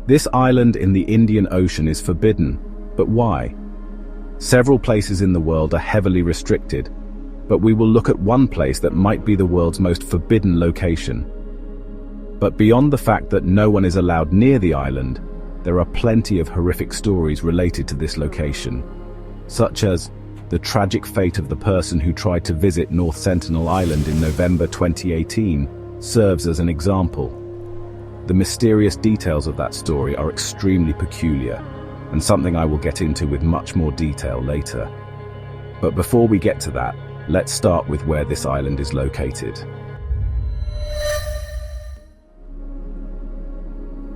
This island in the Indian Ocean is forbidden, but why? Several places in the world are heavily restricted, but we will look at one place that might be the world's most forbidden location. But beyond the fact that no one is allowed near the island, there are plenty of horrific stories related to this location, such as the tragic fate of the person who tried to visit North Sentinel Island in November 2018 serves as an example. The mysterious details of that story are extremely peculiar, and something I will get into with much more detail later. But before we get to that, let's start with where this island is located.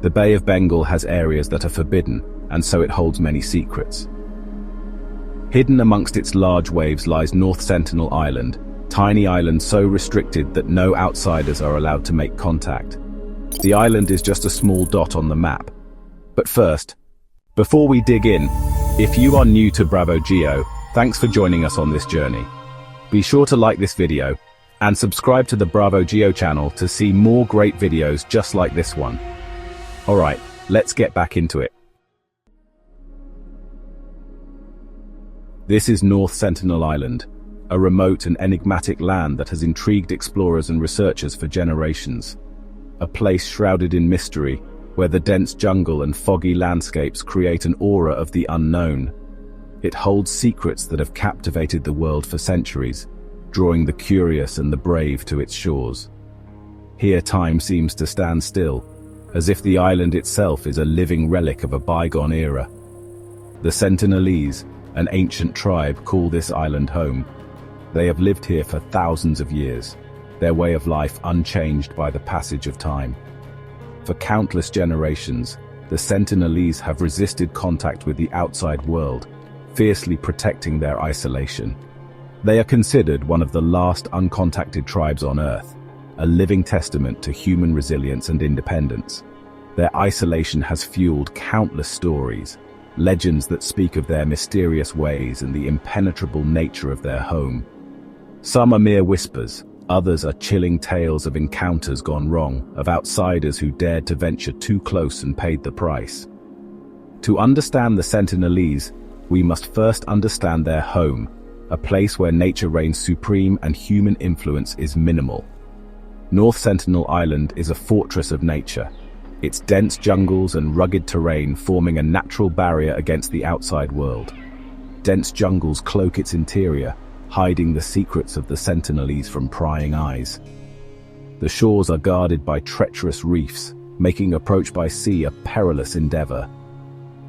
The Bay of Bengal has areas that are forbidden, and so it holds many secrets. Hidden amongst its large waves lies North Sentinel Island, tiny island so restricted that no outsiders are allowed to make contact. The island is just a small dot on the map. But first, before we dig in, if you are new to Bravo Geo, thanks for joining us on this journey. Be sure to like this video and subscribe to the Bravo Geo channel to see more great videos just like this one. Alright, let's get back into it. This is North Sentinel Island, a remote and enigmatic land that has intrigued explorers and researchers for generations. A place shrouded in mystery, where the dense jungle and foggy landscapes create an aura of the unknown. It holds secrets that have captivated the world for centuries, drawing the curious and the brave to its shores. Here time seems to stand still, as if the island itself is a living relic of a bygone era. The Sentinelese, an ancient tribe, call this island home. They have lived here for thousands of years, their way of life unchanged by the passage of time. For countless generations, the Sentinelese have resisted contact with the outside world, fiercely protecting their isolation. They are considered one of the last uncontacted tribes on Earth, a living testament to human resilience and independence. Their isolation has fueled countless stories, legends that speak of their mysterious ways and the impenetrable nature of their home. Some are mere whispers, others are chilling tales of encounters gone wrong, of outsiders who dared to venture too close and paid the price. To understand the Sentinelese, we must first understand their home, a place where nature reigns supreme and human influence is minimal. North Sentinel Island is a fortress of nature, its dense jungles and rugged terrain forming a natural barrier against the outside world. Dense jungles cloak its interior, hiding the secrets of the Sentinelese from prying eyes. The shores are guarded by treacherous reefs, making approach by sea a perilous endeavor.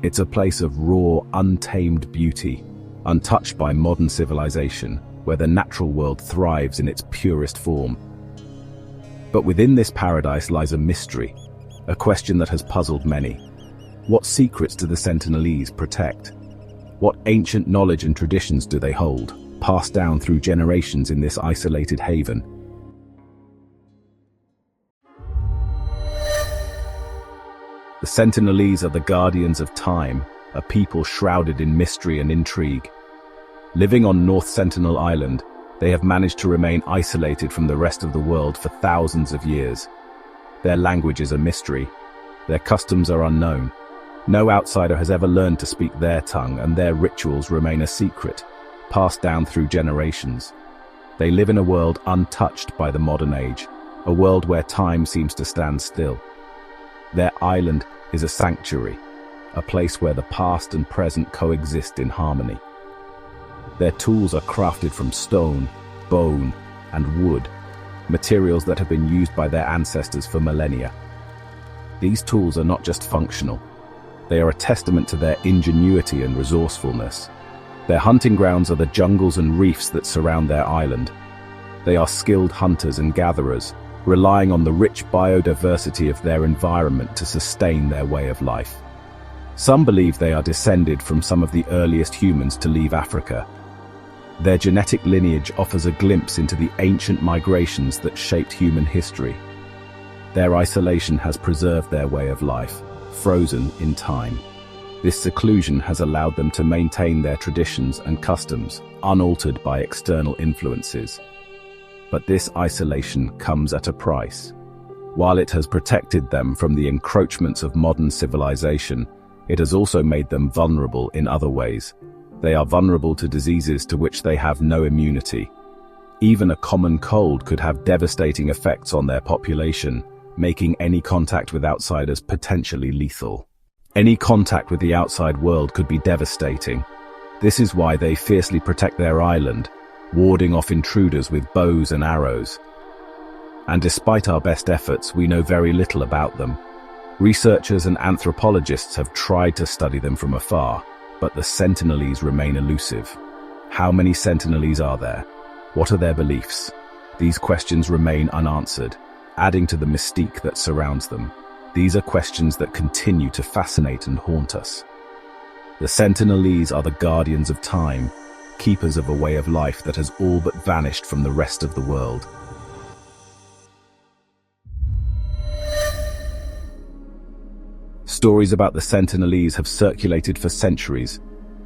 It's a place of raw, untamed beauty, untouched by modern civilization, where the natural world thrives in its purest form. But within this paradise lies a mystery, a question that has puzzled many. What secrets do the Sentinelese protect? What ancient knowledge and traditions do they hold, passed down through generations in this isolated haven? The Sentinelese are the guardians of time, a people shrouded in mystery and intrigue. Living on North Sentinel Island, they have managed to remain isolated from the rest of the world for thousands of years. Their language is a mystery. Their customs are unknown. No outsider has ever learned to speak their tongue, and their rituals remain a secret, passed down through generations. They live in a world untouched by the modern age, a world where time seems to stand still. Their island is a sanctuary, a place where the past and present coexist in harmony. Their tools are crafted from stone, bone, and wood, materials that have been used by their ancestors for millennia. These tools are not just functional. They are a testament to their ingenuity and resourcefulness. Their hunting grounds are the jungles and reefs that surround their island. They are skilled hunters and gatherers, relying on the rich biodiversity of their environment to sustain their way of life. Some believe they are descended from some of the earliest humans to leave Africa. Their genetic lineage offers a glimpse into the ancient migrations that shaped human history. Their isolation has preserved their way of life, frozen in time. This seclusion has allowed them to maintain their traditions and customs, unaltered by external influences. But this isolation comes at a price. While it has protected them from the encroachments of modern civilization, it has also made them vulnerable in other ways. They are vulnerable to diseases to which they have no immunity. Even a common cold could have devastating effects on their population, making any contact with outsiders potentially lethal. Any contact with the outside world could be devastating. This is why they fiercely protect their island, warding off intruders with bows and arrows. And despite our best efforts, we know very little about them. Researchers and anthropologists have tried to study them from afar, but the Sentinelese remain elusive. How many Sentinelese are there? What are their beliefs? These questions remain unanswered, adding to the mystique that surrounds them. These are questions that continue to fascinate and haunt us. The Sentinelese are the guardians of time, keepers of a way of life that has all but vanished from the rest of the world. Stories about the Sentinelese have circulated for centuries.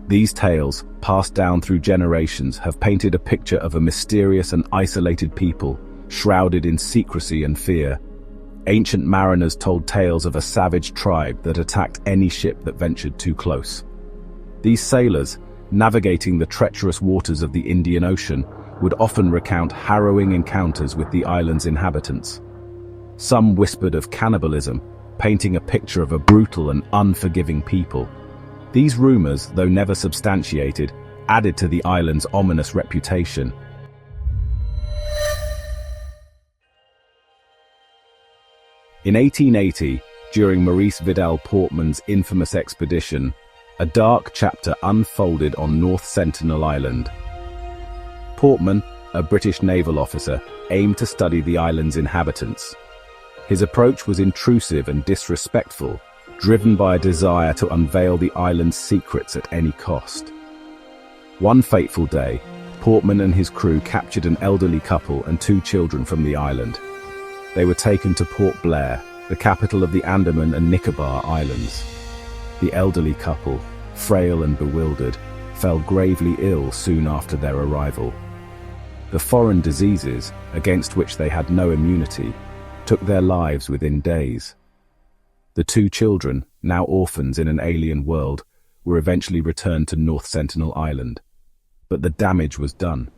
These tales, passed down through generations, have painted a picture of a mysterious and isolated people, shrouded in secrecy and fear. Ancient mariners told tales of a savage tribe that attacked any ship that ventured too close. These sailors, navigating the treacherous waters of the Indian Ocean, would often recount harrowing encounters with the island's inhabitants. Some whispered of cannibalism, painting a picture of a brutal and unforgiving people. These rumors, though never substantiated, added to the island's ominous reputation. In 1880, during Maurice Vidal Portman's infamous expedition, a dark chapter unfolded on North Sentinel Island. Portman, a British naval officer, aimed to study the island's inhabitants. His approach was intrusive and disrespectful, driven by a desire to unveil the island's secrets at any cost. One fateful day, Portman and his crew captured an elderly couple and 2 children from the island. They were taken to Port Blair, the capital of the Andaman and Nicobar Islands. The elderly couple, frail and bewildered, fell gravely ill soon after their arrival. The foreign diseases, against which they had no immunity, took their lives within days. The 2 children, now orphans in an alien world, were eventually returned to North Sentinel Island. But the damage was done.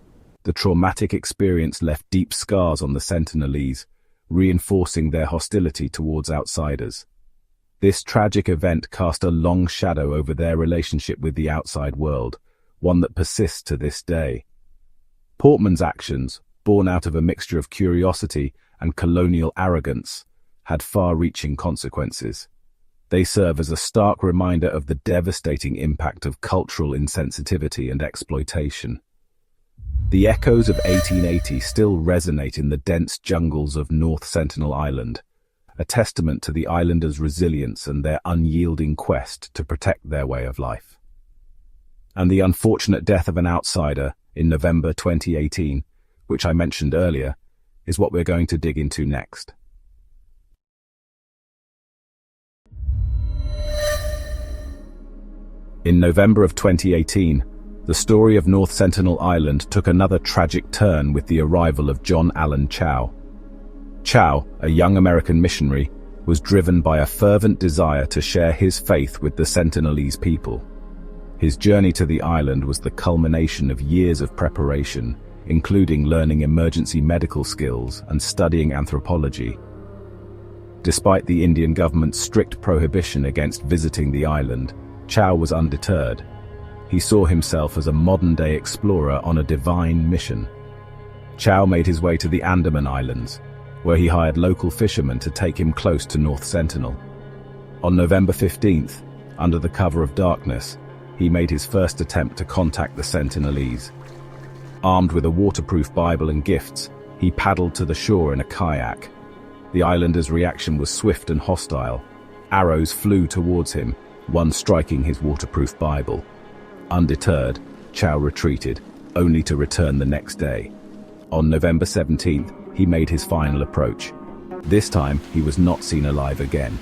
The traumatic experience left deep scars on the Sentinelese, reinforcing their hostility towards outsiders. This tragic event cast a long shadow over their relationship with the outside world, one that persists to this day. Portman's actions, born out of a mixture of curiosity and colonial arrogance, had far-reaching consequences. They serve as a stark reminder of the devastating impact of cultural insensitivity and exploitation. The echoes of 1880 still resonate in the dense jungles of North Sentinel Island, a testament to the islanders' resilience and their unyielding quest to protect their way of life. And the unfortunate death of an outsider in November 2018, which I mentioned earlier, is what we're going to dig into next. In November of 2018, the story of North Sentinel Island took another tragic turn with the arrival of John Allen Chow. Chow, a young American missionary, was driven by a fervent desire to share his faith with the Sentinelese people. His journey to the island was the culmination of years of preparation, including learning emergency medical skills and studying anthropology. Despite the Indian government's strict prohibition against visiting the island, Chow was undeterred. He saw himself as a modern-day explorer on a divine mission. Chow made his way to the Andaman Islands, where he hired local fishermen to take him close to North Sentinel. On November 15th, under the cover of darkness, he made his first attempt to contact the Sentinelese. Armed with a waterproof Bible and gifts, he paddled to the shore in a kayak. The islanders' reaction was swift and hostile. Arrows flew towards him, one striking his waterproof Bible. Undeterred, Chow retreated, only to return the next day. On November 17th, he made his final approach. This time, he was not seen alive again.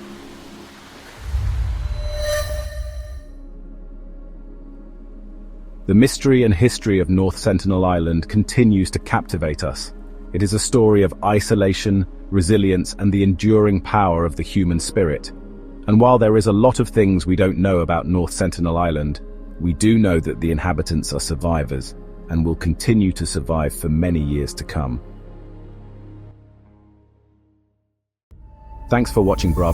The mystery and history of North Sentinel Island continues to captivate us. It is a story of isolation, resilience, and the enduring power of the human spirit. And while there is a lot of things we don't know about North Sentinel Island, we do know that the inhabitants are survivors and will continue to survive for many years to come. Thanks for watching, Bravo.